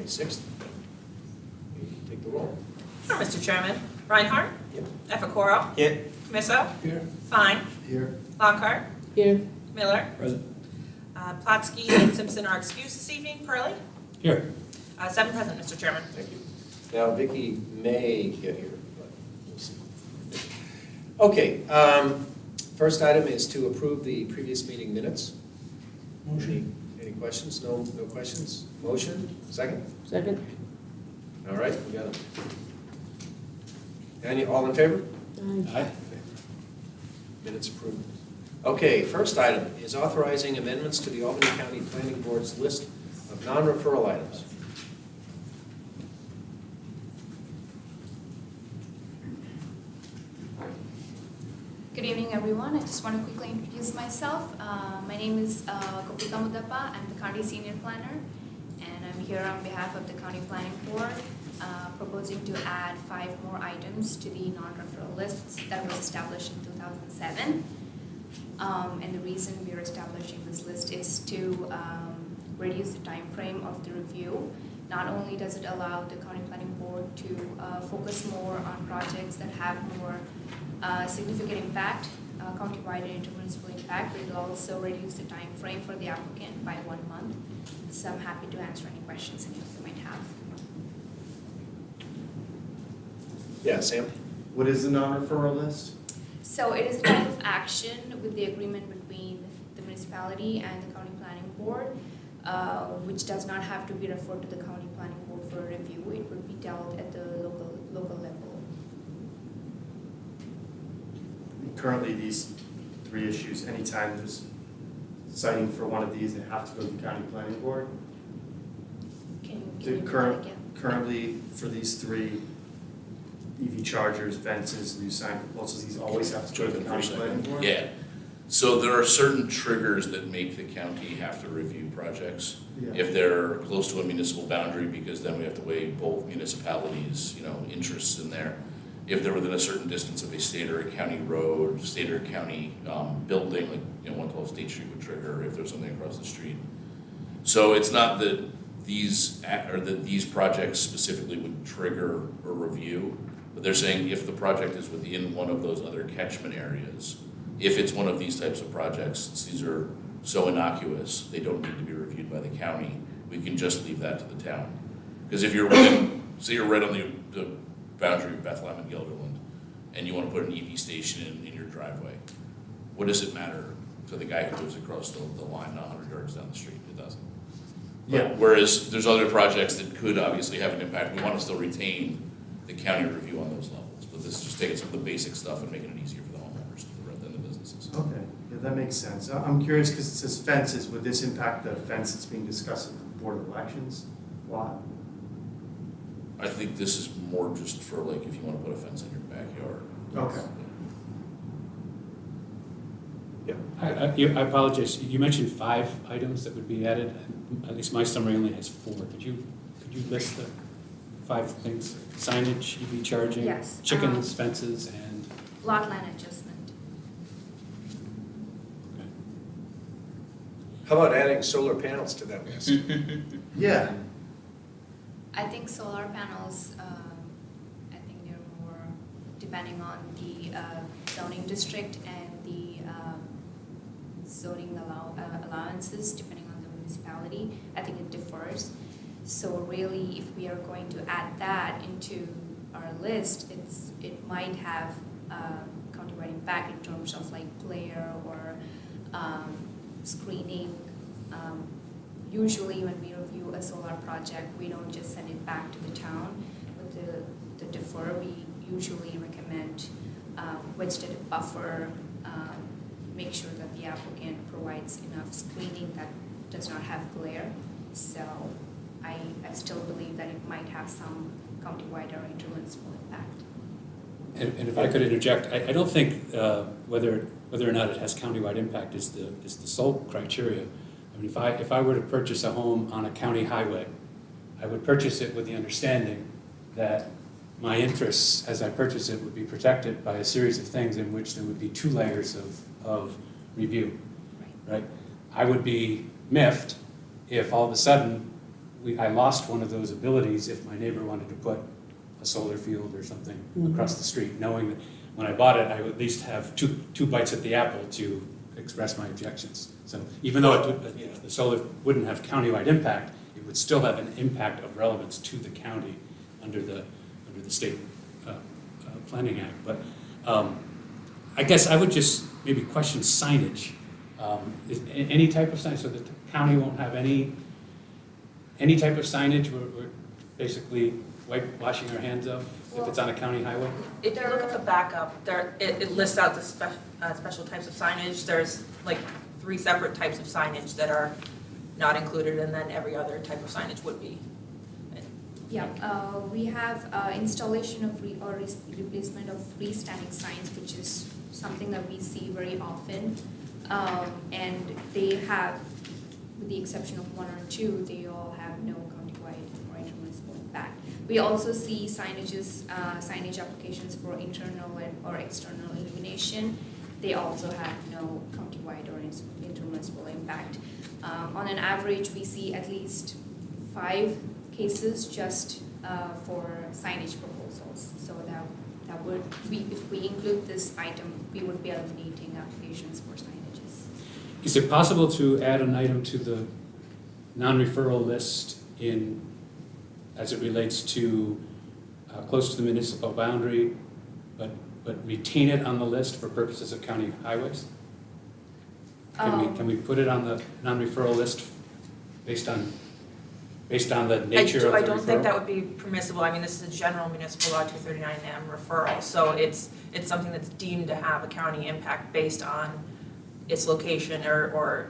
26th. You can take the roll. Sure, Mr. Chairman. Reinhardt. Yep. Efacoro. Here. Misso. Here. Fine. Here. Lockhart. Here. Miller. Present. Plotsky and Simpson are excused this evening. Pearlie. Here. 7 present, Mr. Chairman. Thank you. Now, Vicky may get here, but we'll see. Okay, first item is to approve the previous meeting minutes. Motion. Any questions? No questions? Motion? Second? Second. All right, we got it. All in favor? Aye. Minutes approved. Okay, first item is authorizing amendments to the Albany County Planning Board's list of non-referral items. Good evening, everyone. I just want to quickly introduce myself. My name is Gopika Mudappa. I'm the County Senior Planner, and I'm here on behalf of the County Planning Board, proposing to add 5 more items to the non-referral lists that was established in 2007. And the reason we are establishing this list is to reduce the time frame of the review. Not only does it allow the County Planning Board to focus more on projects that have more significant impact, countywide and intermunicipal impact, but it'll also reduce the time frame for the applicant by 1 month. So I'm happy to answer any questions any of you might have. Yeah, Sam? What is the non-referral list? So it is a type of action with the agreement between the municipality and the County Planning Board, which does not have to be referred to the County Planning Board for a review. It would be dealt at the local level. Currently, these 3 issues, anytime there's citing for one of these, they have to go to the county planning board. Can you The repeat current- that again? Currently, for these 3, EV chargers, fences, new sign proposals, these always have to go to the county planning board? Yeah, so there are certain triggers that make the county have to review projects. Yeah. If they're close to a municipal boundary, because then we have to weigh both municipalities, interests in there. If they're within a certain distance of a state or a county road, state or county building, like 112 State Street would trigger if there's something across the street. So it's not that these projects specifically would trigger a review, but they're saying if the project is within one of those other catchment areas, if it's one of these types of projects, since these are so innocuous, they don't need to be reviewed by the county, we can just leave that to the town. Because if you're within, say you're right on the boundary of Bethlehem and Guilderland, and you want to put an EV station in your driveway, what does it matter to the guy who lives across the line 100 yards down the street? It doesn't. Yeah. Whereas there's other projects that could obviously have an impact. We want to still retain the county review on those levels, but this is just taking some of the basic stuff and making it easier for the homeowners than the businesses. Okay, yeah, that makes sense. I'm curious, because it says fences, would this impact the fence that's being discussed at the Board of Elections? Why? I think this is more just for like if you want to put a fence in your backyard. Okay. I apologize. You mentioned 5 items that would be added. At least my summary only has 4. Could you list the 5 things? Signage, EV charging, Yes, chickens, fences, and Lot line adjustment. How about adding solar panels to that list? Yeah. I think solar panels, I think they're more depending on the zoning district and the zoning allowances, depending on the municipality. I think it differs. So really, if we are going to add that into our list, it might have countywide impact in terms of like glare or screening. Usually when we review a solar project, we don't just send it back to the town. With the defer, we usually recommend vegetative buffer, make sure that the applicant provides enough screening that does not have glare. So I still believe that it might have some countywide or intermunicipal impact. And if I could interject, I don't think whether or not it has countywide impact is the sole criteria. I mean, if I were to purchase a home on a county highway, I would purchase it with the understanding that my interests as I purchase it would be protected by a series of things in which there would be 2 layers of review, right? I would be miffed if all of a sudden I lost one of those abilities if my neighbor wanted to put a solar field or something across the street, knowing that when I bought it, I would at least have two bites at the apple to express my objections. So even though the solar wouldn't have countywide impact, it would still have an impact of relevance to the county under the state planning act. But I guess I would just maybe question signage. Is any type of signage, so that the county won't have any type of signage we're basically washing our hands of if it's on a county highway? If you look at the backup, it lists out the special types of signage. There's like 3 separate types of signage that are not included, and then every other type of signage would be. Yeah, we have installation of replacement of freestanding signs, which is something that we see very often. And they have, with the exception of 1 or 2, they all have no countywide or intermunicipal impact. We also see signage applications for internal or external illumination. They also have no countywide or intermunicipal impact. On an average, we see at least 5 cases just for signage proposals. So that would be, if we include this item, we would be eliminating applications for signages. Is it possible to add an item to the non-referral list as it relates to close to the municipal boundary, but retain it on the list for purposes of county highways? Can we put it on the non-referral list based on the nature of the referral? I don't think that would be permissible. I mean, this is a general municipal law 239M referral, so it's something that's deemed to have a county impact based on its location or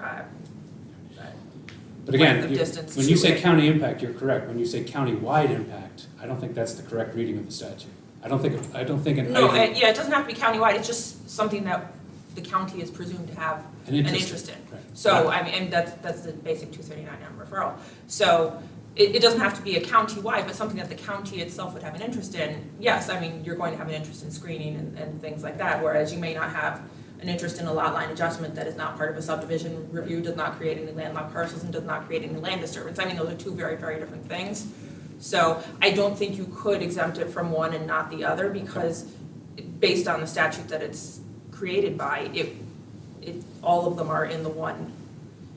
But again, length of distance when you to say it. county impact, you're correct. When you say county-wide impact, I don't think that's the correct reading of the statute. I don't think an No, item. yeah, it doesn't have to be countywide, it's just something that the county is presumed to have An interest in, in. right. So, I mean, and that's the basic 239M referral. So, it doesn't have to be a county-wide, but something that the county itself would have an interest in. Yes, I mean, you're going to have an interest in screening and things like that, whereas you may not have an interest in a lot line adjustment that is not part of a subdivision review, does not create any landlocked parcels, and does not create any land disturbance. I mean, those are 2 very, very different things. So I don't think you could exempt it from one and not the other, because based on the statute that it's created by, all of them are in the one,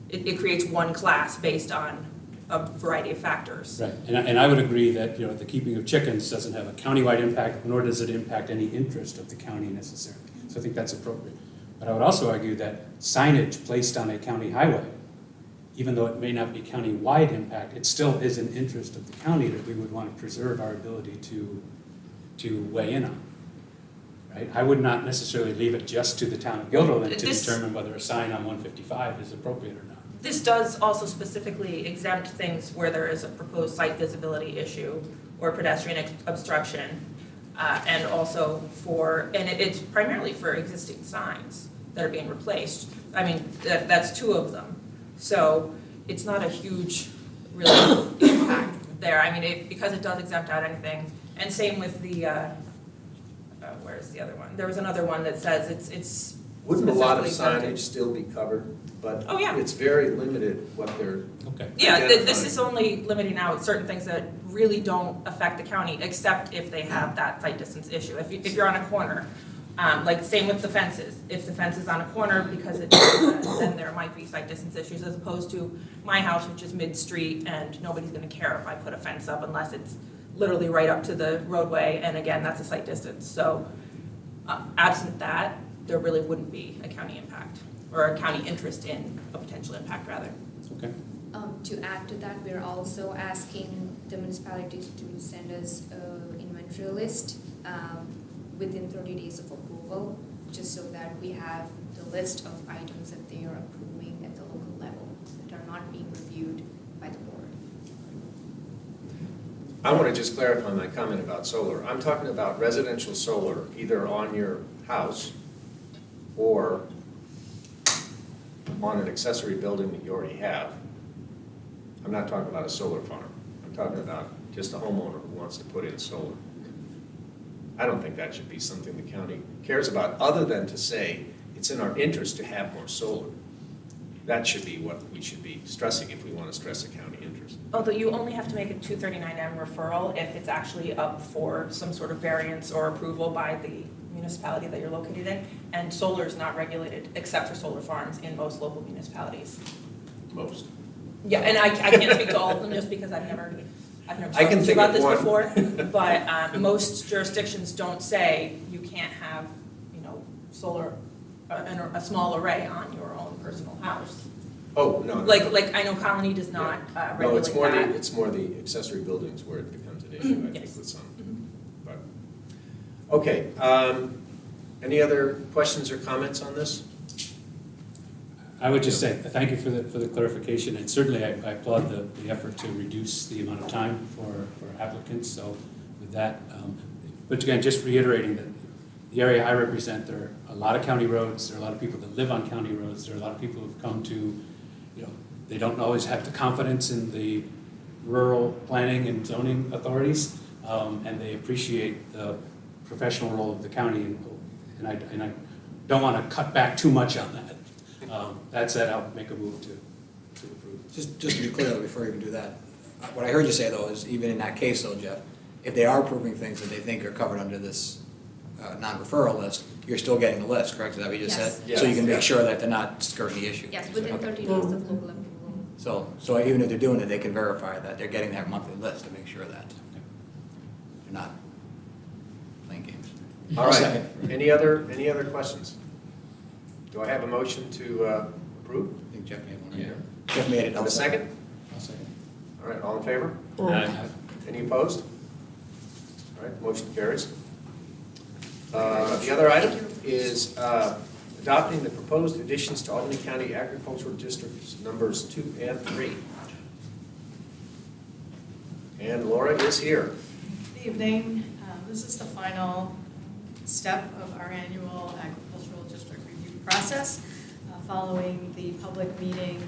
it creates one class based on a variety of factors. Right, and I would agree that, the keeping of chickens doesn't have a countywide impact, nor does it impact any interest of the county necessarily. So I think that's appropriate. But I would also argue that signage placed on a county highway, even though it may not be county-wide impact, it still is an interest of the county that we would want to preserve our ability to weigh in on. Right? I would not necessarily leave it just to the town of Guilderland to determine whether a sign on 155 is appropriate or not. This does also specifically exempt things where there is a proposed site visibility issue or pedestrian obstruction, and also it's primarily for existing signs that are being replaced. I mean, that's 2 of them. So it's not a huge, really, impact there. I mean, because it does exempt out anything. And same with the, where's the other one? There was another one that says it's Wouldn't a lot of specifically exempted. signage still be covered? But Oh, yeah. it's very limited what they're, Okay. Yeah, this identifying. is only limiting out certain things that really don't affect the county, except if they have that site distance issue. If you're on a corner, like same with the fences. If the fence is on a corner because it then there might be site distance issues, as opposed to my house, which is mid-street, and nobody's gonna care if I put a fence up unless it's literally right up to the roadway, and again, that's a site distance. So absent that, there really wouldn't be a county impact, or a county interest in a potential impact, rather. Okay. To add to that, we're also asking the municipalities to send us an inventory list within 30 days of approval, just so that we have the list of items that they are approving at the local level that are not being reviewed by the board. I want to just clarify my comment about solar. I'm talking about residential solar, either on your house or on an accessory building that you already have. I'm not talking about a solar farm. I'm talking about just a homeowner who wants to put in solar. I don't think that should be something the county cares about, other than to say it's in our interest to have more solar. That should be what we should be stressing if we want to stress a county interest. years. Although you only have to make a 239M referral if it's actually up for some sort of variance or approval by the municipality that you're located in. And solar is not regulated, except for solar farms, in most local municipalities. Most. Yeah, and I can't speak to all of them just because I've never I can spoken to you think about of this one. before. But most jurisdictions don't say you can't have, solar, a small array on your own personal house. Oh, no. Like I know Colony does not No, regulate it's more that. it's more the accessory buildings where it becomes an issue, I think, Yes. with some. Mhm. But, okay, any other questions or comments on this? I would just say, thank you for the clarification, and certainly I applaud the effort to reduce the amount of time for applicants, so with that, but again, just reiterating that the area I represent, there are a lot of county roads, there are a lot of people that live on county roads, there are a lot of people who've come to, they don't always have the confidence in the rural planning and zoning authorities, and they appreciate the professional role of the county, and I don't want to cut back too much on that. That said, I'll make a move to approve. Just to be clear, though, before you even do that, what I heard you say, though, is even in that case, though, Jeff, if they are approving things that they think are covered under this non-referral list, you're still getting the list, correct? Is that what you just Yes. said? Yes. So you can Yeah. make sure that they're not skirting the issue? Yes, within Okay. 30 days of local approval. So even if they're doing it, they can verify that they're getting that monthly list to make sure that they're not playing games. All right, Second. any other questions? Do I have a motion to approve? I think Jeff made one. right? Yeah. Jeff made it. Have a second? I'll second. All right, all in favor? Any opposed? All right, motion carries. The other item is adopting the proposed additions to Albany County Agricultural Districts numbers 2 and 3. And Laura is here. Good evening. This is the final step of our annual agricultural district review process. Following the public meeting,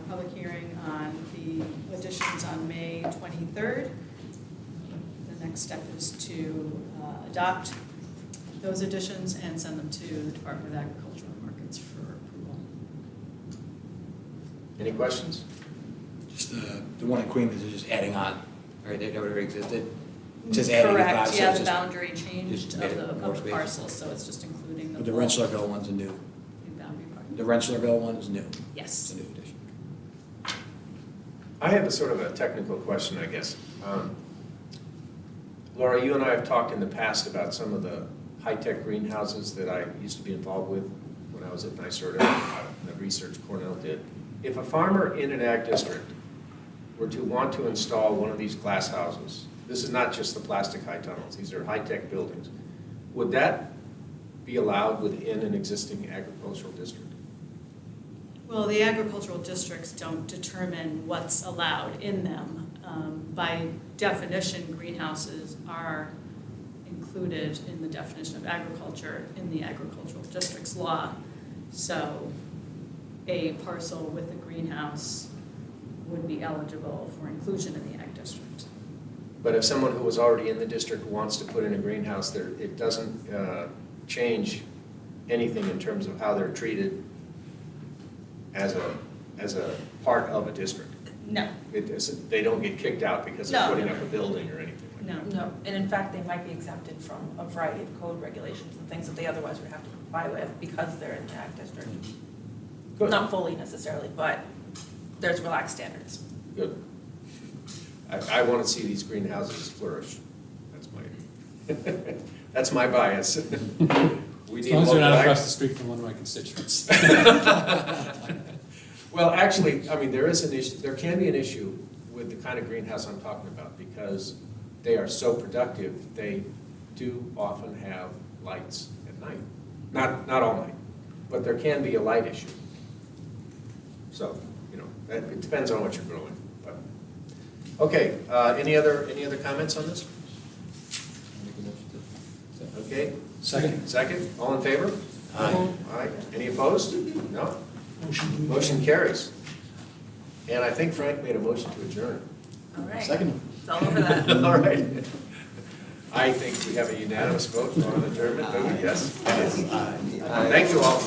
public hearing on the additions on May 23rd. The next step is to adopt those additions and send them to the Department of Agriculture and Markets for approval. Any questions? Just the one in Queens is just adding on, right? They never existed. It says adding 5, Correct, so yeah, it's the just- boundary changed just made it of more the space. parcel, so it's just including the The full Rensselaerville one's a new, boundary part. the Rensselaerville one is new. It's Yes. a new addition. I have a sort of a technical question, I guess. Laura, you and I have talked in the past about some of the high-tech greenhouses that I used to be involved with when I was at NYSERDA, the research Cornell did. If a farmer in an ag district were to want to install one of these glass houses, this is not just the plastic high tunnels, these are high-tech buildings, would that be allowed within an existing agricultural district? Well, the agricultural districts don't determine what's allowed in them. By definition, greenhouses are included in the definition of agriculture in the agricultural districts law. So a parcel with a greenhouse would be eligible for inclusion in the ag district. But if someone who was already in the district wants to put in a greenhouse, there, it doesn't change anything in terms of how they're treated as a part of a district. No, They don't get kicked out because they're No. putting up a building or anything like that. no. No, and in fact, they might be exempted from a variety of code regulations and things that they otherwise would have to comply with because they're in the ag district. Good. Not fully necessarily, but there's relaxed standards. Good. I want to see these greenhouses flourish. That's my, that's my bias. We As need long as they're not local across ag- the street from one of my constituents. Well, actually, I mean, there is an issue, there can be an issue with the kind of greenhouse I'm talking about because they are so productive, they do often have lights at night. Not all night, but there can be a light issue. So, it depends on what you're growing, but. Okay, any other comments on this? Okay. Second. Second, all in favor? Aye. Aye, any opposed? No? Motion carries. And I think Frank made a motion to adjourn. All right. Second. It's all over that. All right. I think we have a unanimous vote on adjournment, don't we? Yes? Thank you all.